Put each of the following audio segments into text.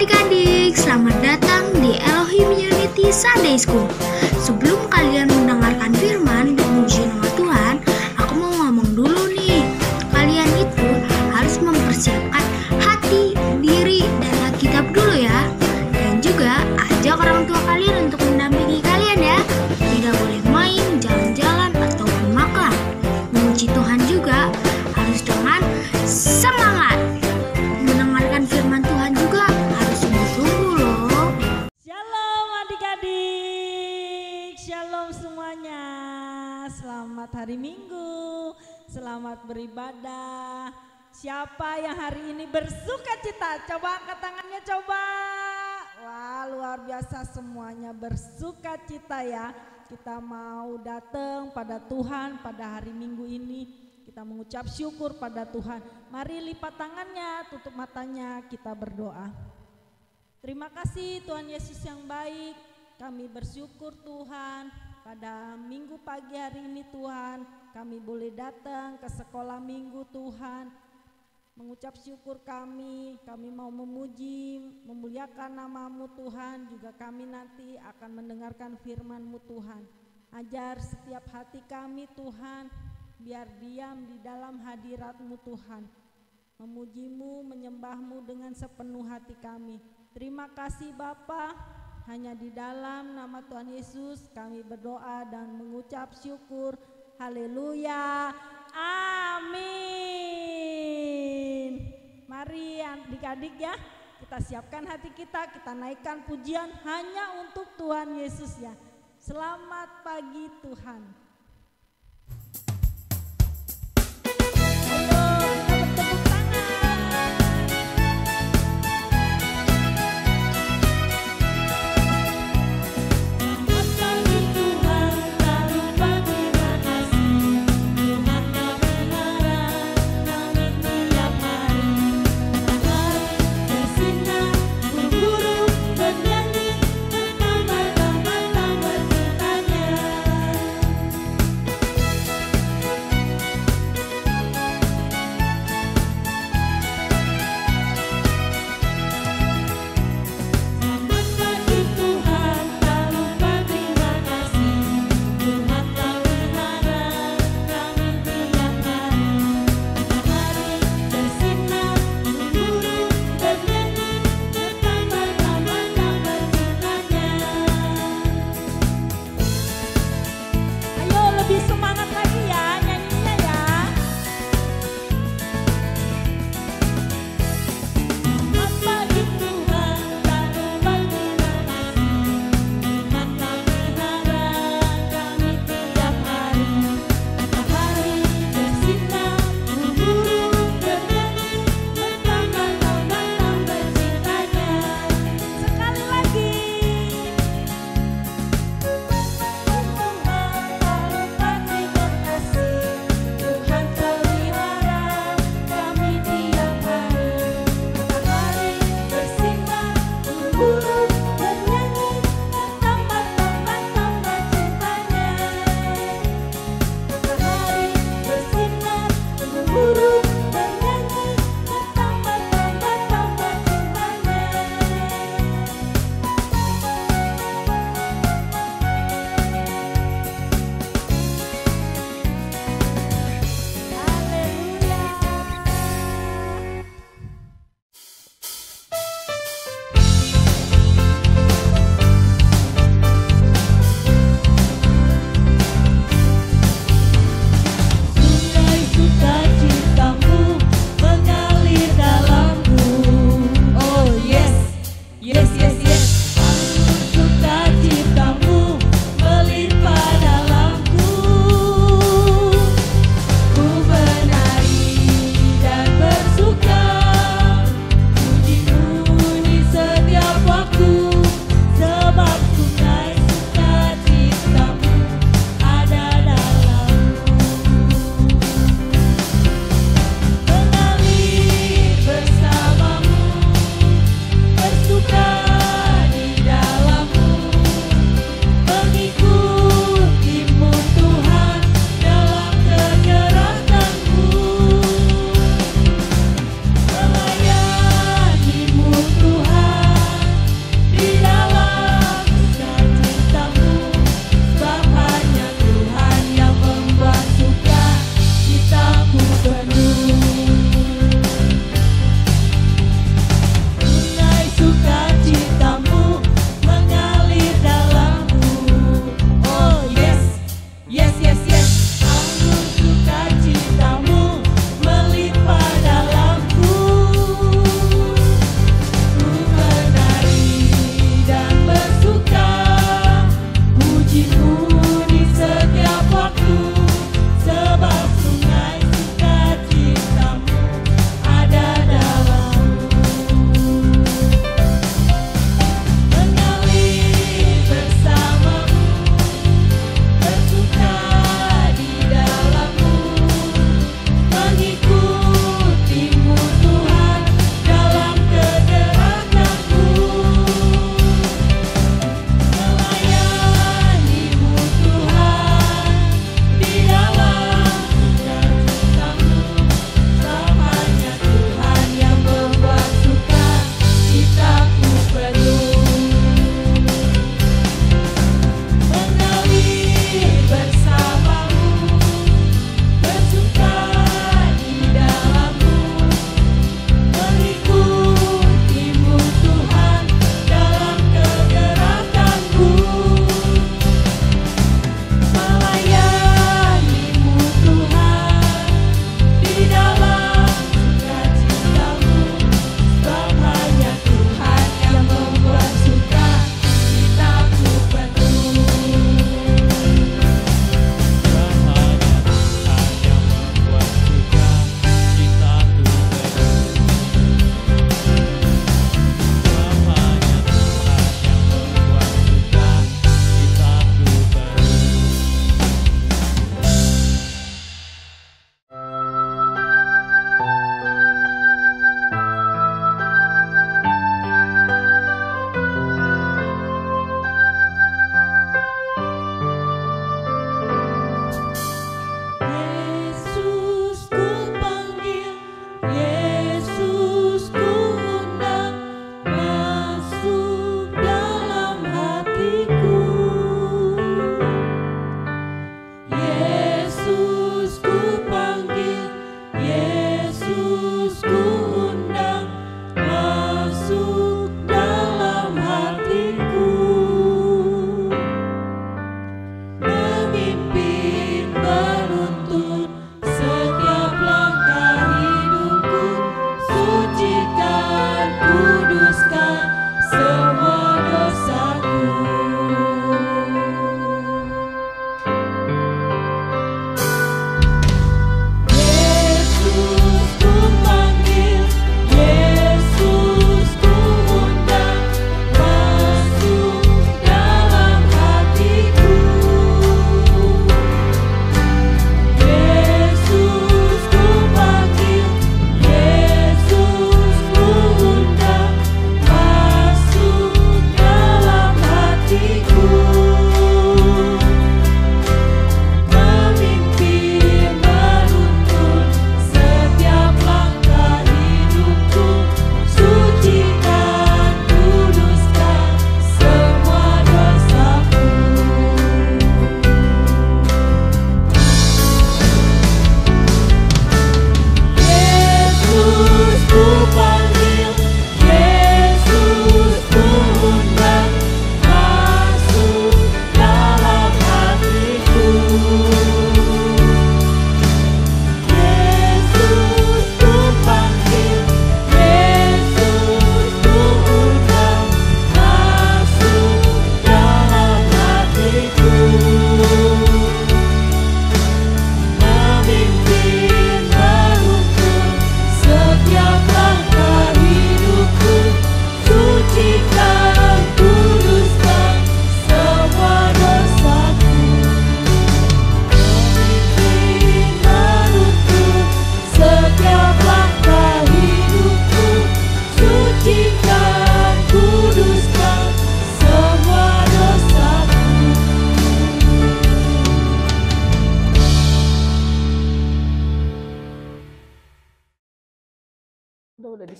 adik-adik, selamat datang di Elohim Unity Sunday School. Sebelum kalian mendengarkan firman dan puji nama Tuhan, aku mau ngomong dulu nih. Kalian itu harus mempersiapkan hati, diri, dan Alkitab dulu ya. Dan juga ajak orang tua kalian untuk mendampingi kalian ya. Tidak boleh main, jalan-jalan, ataupun makan. Memuji Tuhan juga harus dengan semangat. Mendengarkan firman Tuhan juga harus sungguh-sungguh loh. Shalom adik-adik, shalom semuanya. Selamat hari Minggu, selamat beribadah. Siapa yang hari ini bersuka cita? Coba angkat tangannya coba. Wah, luar biasa semuanya bersuka cita ya. Kita mau datang pada Tuhan pada hari Minggu ini. Kita mengucap syukur pada Tuhan. Mari lipat tangannya, tutup matanya, kita berdoa. Terima kasih Tuhan Yesus yang baik. Kami bersyukur Tuhan pada minggu pagi hari ini Tuhan. Kami boleh datang ke sekolah minggu Tuhan. Mengucap syukur kami mau memuji, memuliakan nama-Mu Tuhan. Juga kami nanti akan mendengarkan firman-Mu Tuhan. Ajar setiap hati kami Tuhan, biar diam di dalam hadirat-Mu Tuhan. Memuji-Mu, menyembah-Mu dengan sepenuh hati kami. Terima kasih Bapa, hanya di dalam nama Tuhan Yesus kami berdoa dan mengucap syukur. Haleluya, amin. Mari adik-adik ya, kita siapkan hati kita naikkan pujian hanya untuk Tuhan Yesus ya. Selamat pagi Tuhan.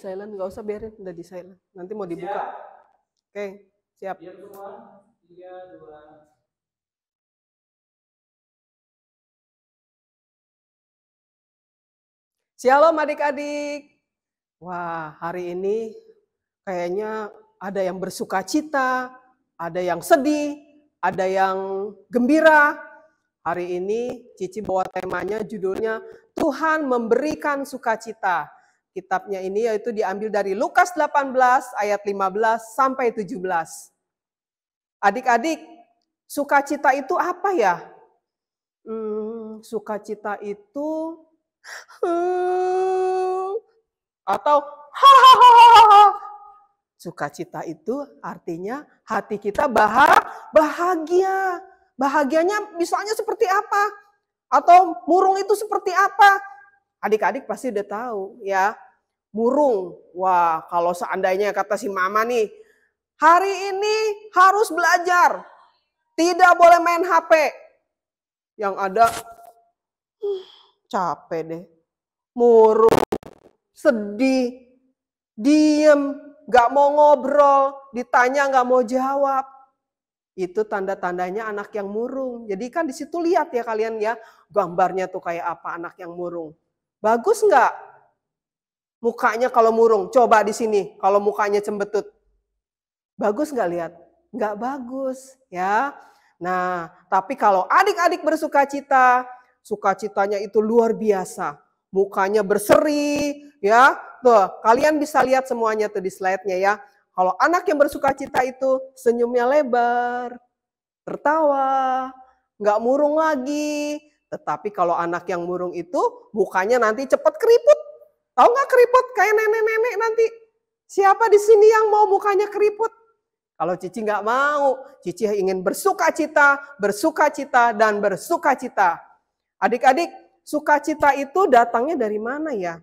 silent, nggak usah biarin, udah di silent. Nanti mau dibuka. Oke, siap. Shalom adik-adik. Wah, hari ini kayaknya ada yang bersuka cita, ada yang sedih, ada yang gembira. Hari ini Cici bawa temanya, judulnya Tuhan memberikan sukacita. Kitabnya ini yaitu diambil dari Lukas 18 ayat 15 sampai 17. Adik-adik, sukacita itu apa ya? Sukacita itu atau hahaha. Sukacita itu artinya hati kita bahagia. Bahagianya misalnya seperti apa? Atau murung itu seperti apa? Adik-adik pasti udah tahu ya. Murung. Wah, kalau seandainya kata si mama nih, hari ini harus belajar. Tidak boleh main HP. Yang ada capek deh. Murung, sedih, diem, gak mau ngobrol, ditanya gak mau jawab. Itu tanda-tandanya anak yang murung. Jadi kan di situ lihat ya kalian ya, gambarnya tuh kayak apa anak yang murung. Bagus nggak mukanya kalau murung? Coba di sini kalau mukanya cembetut. Bagus nggak lihat? Nggak bagus ya. Nah, tapi kalau adik-adik bersukacita, sukacitanya itu luar biasa. Mukanya berseri ya. Tuh, kalian bisa lihat semuanya tuh di slide-nya ya. Kalau anak yang bersukacita itu senyumnya lebar, tertawa, nggak murung lagi. Tetapi kalau anak yang murung itu mukanya nanti cepat keriput. Tahu nggak keriput kayak nenek-nenek nanti? Siapa di sini yang mau mukanya keriput? Kalau Cici nggak mau, Cici ingin bersukacita, dan bersukacita. Adik-adik, sukacita itu datangnya dari mana ya?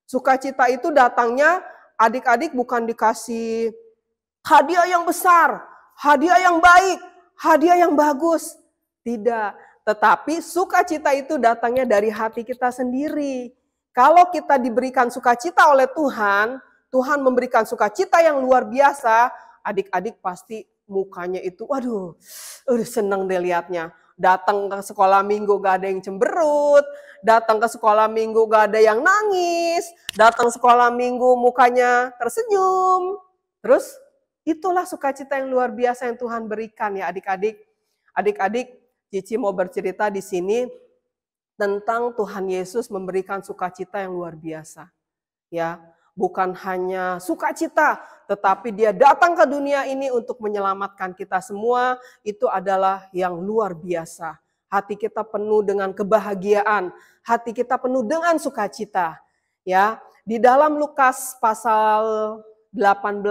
Sukacita itu datangnya adik-adik bukan dikasih hadiah yang besar, hadiah yang baik, hadiah yang bagus. Tidak, tetapi sukacita itu datangnya dari hati kita sendiri. Kalau kita diberikan sukacita oleh Tuhan, Tuhan memberikan sukacita yang luar biasa, adik-adik pasti mukanya itu, waduh, senang deh lihatnya. Datang ke sekolah minggu gak ada yang cemberut, datang ke sekolah minggu gak ada yang nangis, datang sekolah minggu mukanya tersenyum. Terus itulah sukacita yang luar biasa yang Tuhan berikan ya adik-adik. Adik-adik, Cici mau bercerita di sini tentang Tuhan Yesus memberikan sukacita yang luar biasa. Ya, bukan hanya sukacita, tetapi dia datang ke dunia ini untuk menyelamatkan kita semua. Itu adalah yang luar biasa. Hati kita penuh dengan kebahagiaan, hati kita penuh dengan sukacita. Ya, di dalam Lukas pasal 18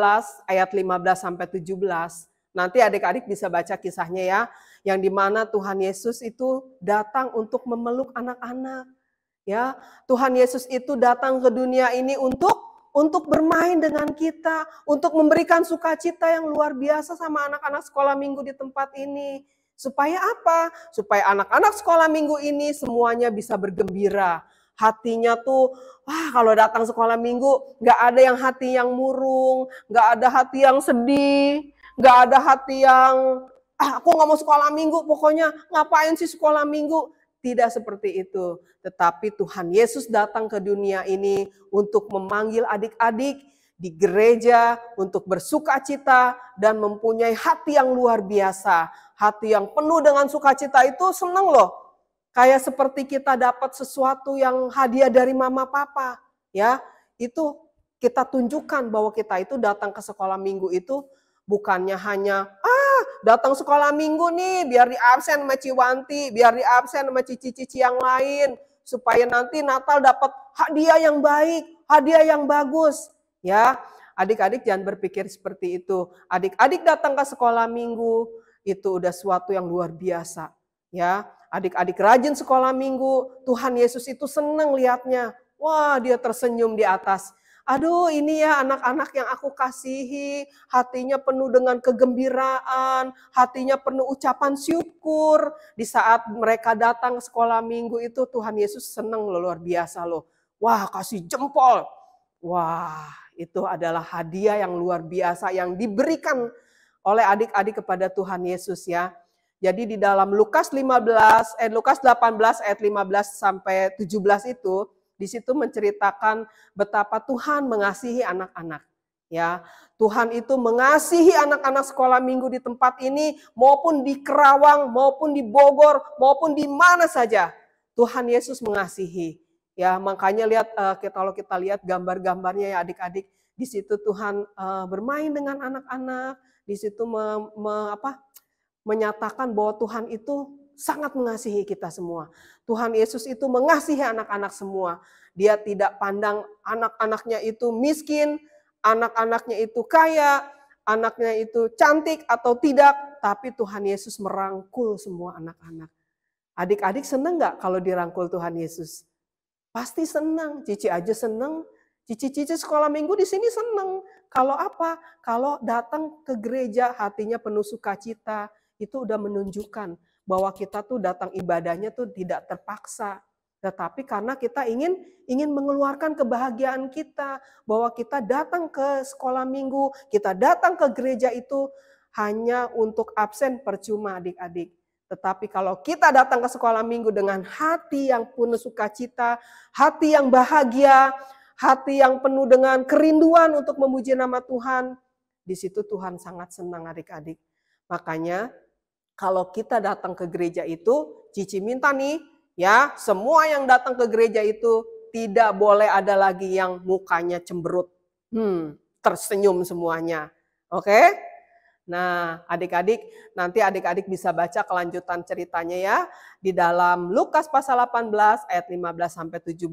ayat 15 sampai 17. Nanti adik-adik bisa baca kisahnya ya, yang dimana Tuhan Yesus itu datang untuk memeluk anak-anak. Ya, Tuhan Yesus itu datang ke dunia ini untuk bermain dengan kita, untuk memberikan sukacita yang luar biasa sama anak-anak sekolah minggu di tempat ini. Supaya apa? Supaya anak-anak sekolah minggu ini semuanya bisa bergembira. Hatinya tuh, wah kalau datang sekolah minggu gak ada yang hati yang murung, gak ada hati yang sedih, gak ada hati yang, aku gak mau sekolah minggu, pokoknya ngapain sih sekolah minggu. Tidak seperti itu, tetapi Tuhan Yesus datang ke dunia ini untuk memanggil adik-adik di gereja untuk bersukacita dan mempunyai hati yang luar biasa. Hati yang penuh dengan sukacita itu senang loh. Kayak seperti kita dapat sesuatu yang hadiah dari mama papa. Ya, itu kita tunjukkan bahwa kita itu datang ke sekolah minggu itu bukannya hanya datang sekolah minggu nih biar di absen sama Ciwanti, biar di absen sama cici-cici yang lain, supaya nanti Natal dapat hadiah yang baik, hadiah yang bagus. Ya, adik-adik jangan berpikir seperti itu. Adik-adik datang ke sekolah minggu itu udah suatu yang luar biasa. Ya, adik-adik rajin sekolah minggu, Tuhan Yesus itu senang lihatnya. Wah, dia tersenyum di atas. Aduh, ini ya anak-anak yang aku kasihi, hatinya penuh dengan kegembiraan, hatinya penuh ucapan syukur. Di saat mereka datang ke sekolah minggu itu Tuhan Yesus senang loh, luar biasa loh. Wah, kasih jempol. Wah, itu adalah hadiah yang luar biasa yang diberikan oleh adik-adik kepada Tuhan Yesus ya. Jadi di dalam Lukas 18 ayat 15 sampai 17 itu, di situ menceritakan betapa Tuhan mengasihi anak-anak. Ya, Tuhan itu mengasihi anak-anak sekolah minggu di tempat ini maupun di Kerawang, maupun di Bogor, maupun di mana saja. Tuhan Yesus mengasihi. Ya, makanya lihat kalau kita lihat gambar-gambarnya ya adik-adik, di situ Tuhan bermain dengan anak-anak, di situ menyatakan bahwa Tuhan itu sangat mengasihi kita semua. Tuhan Yesus itu mengasihi anak-anak semua. Dia tidak pandang anak-anaknya itu miskin, anak-anaknya itu kaya, anaknya itu cantik atau tidak, tapi Tuhan Yesus merangkul semua anak-anak. Adik-adik senang nggak kalau dirangkul Tuhan Yesus? Pasti senang, Cici aja senang. Cici-cici sekolah minggu di sini senang. Kalau apa? Kalau datang ke gereja hatinya penuh sukacita, itu udah menunjukkan bahwa kita tuh datang ibadahnya tuh tidak terpaksa. Tetapi karena kita ingin mengeluarkan kebahagiaan kita, bahwa kita datang ke sekolah minggu, kita datang ke gereja itu hanya untuk absen percuma adik-adik. Tetapi kalau kita datang ke sekolah minggu dengan hati yang penuh sukacita, hati yang bahagia, hati yang penuh dengan kerinduan untuk memuji nama Tuhan, di situ Tuhan sangat senang adik-adik. Makanya kalau kita datang ke gereja itu, Cici minta nih, ya, semua yang datang ke gereja itu tidak boleh ada lagi yang mukanya cemberut. Tersenyum semuanya. Oke? Nah, adik-adik, nanti adik-adik bisa baca kelanjutan ceritanya ya. Di dalam Lukas pasal 18 ayat 15 sampai 17,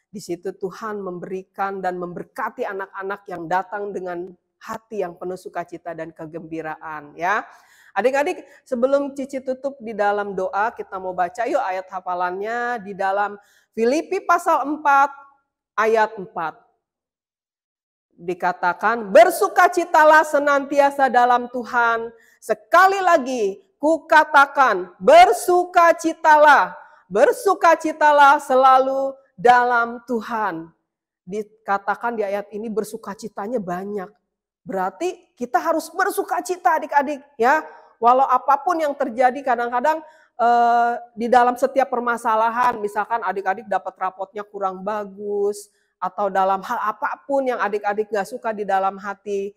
di situ Tuhan memberikan dan memberkati anak-anak yang datang dengan hati yang penuh sukacita dan kegembiraan ya. Adik-adik, sebelum Cici tutup di dalam doa, kita mau baca yuk ayat hafalannya di dalam Filipi pasal 4 ayat 4. Dikatakan, bersukacitalah senantiasa dalam Tuhan. Sekali lagi, kukatakan, bersukacitalah. Bersukacitalah selalu dalam Tuhan. Dikatakan di ayat ini bersukacitanya banyak. Berarti kita harus bersukacita adik-adik ya. Walau apapun yang terjadi kadang-kadang di dalam setiap permasalahan, misalkan adik-adik dapat rapotnya kurang bagus, atau dalam hal apapun yang adik-adik gak suka di dalam hati,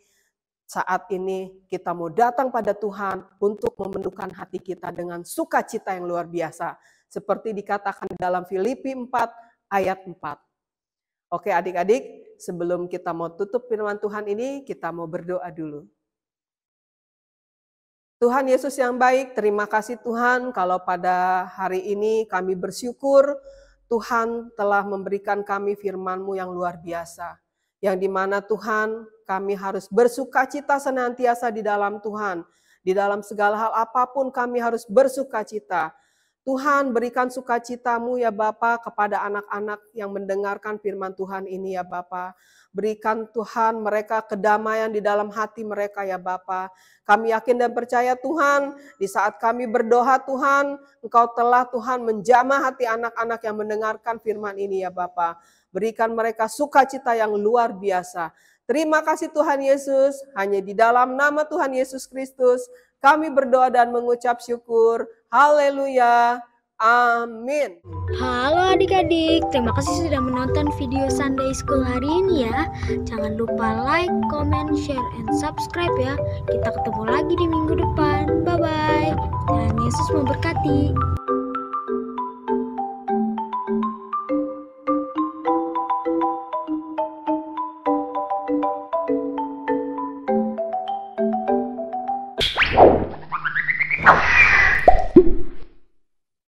saat ini kita mau datang pada Tuhan untuk memenuhkan hati kita dengan sukacita yang luar biasa. Seperti dikatakan di dalam Filipi 4 ayat 4. Oke adik-adik, sebelum kita mau tutup firman Tuhan ini, kita mau berdoa dulu. Tuhan Yesus yang baik, terima kasih Tuhan kalau pada hari ini kami bersyukur Tuhan telah memberikan kami firman-Mu yang luar biasa. Yang dimana Tuhan kami harus bersukacita senantiasa di dalam Tuhan. Di dalam segala hal apapun kami harus bersukacita. Tuhan berikan sukacita-Mu ya Bapa kepada anak-anak yang mendengarkan firman Tuhan ini ya Bapa. Berikan Tuhan mereka kedamaian di dalam hati mereka ya Bapa. Kami yakin dan percaya Tuhan, di saat kami berdoa Tuhan, Engkau telah Tuhan menjamah hati anak-anak yang mendengarkan firman ini ya Bapa. Berikan mereka sukacita yang luar biasa. Terima kasih Tuhan Yesus, hanya di dalam nama Tuhan Yesus Kristus kami berdoa dan mengucap syukur. Haleluya. Amin. Halo adik-adik, terima kasih sudah menonton video Sunday School hari ini ya. Jangan lupa like, comment, share, and subscribe ya. Kita ketemu lagi di minggu depan. Bye-bye. Tuhan Yesus memberkati.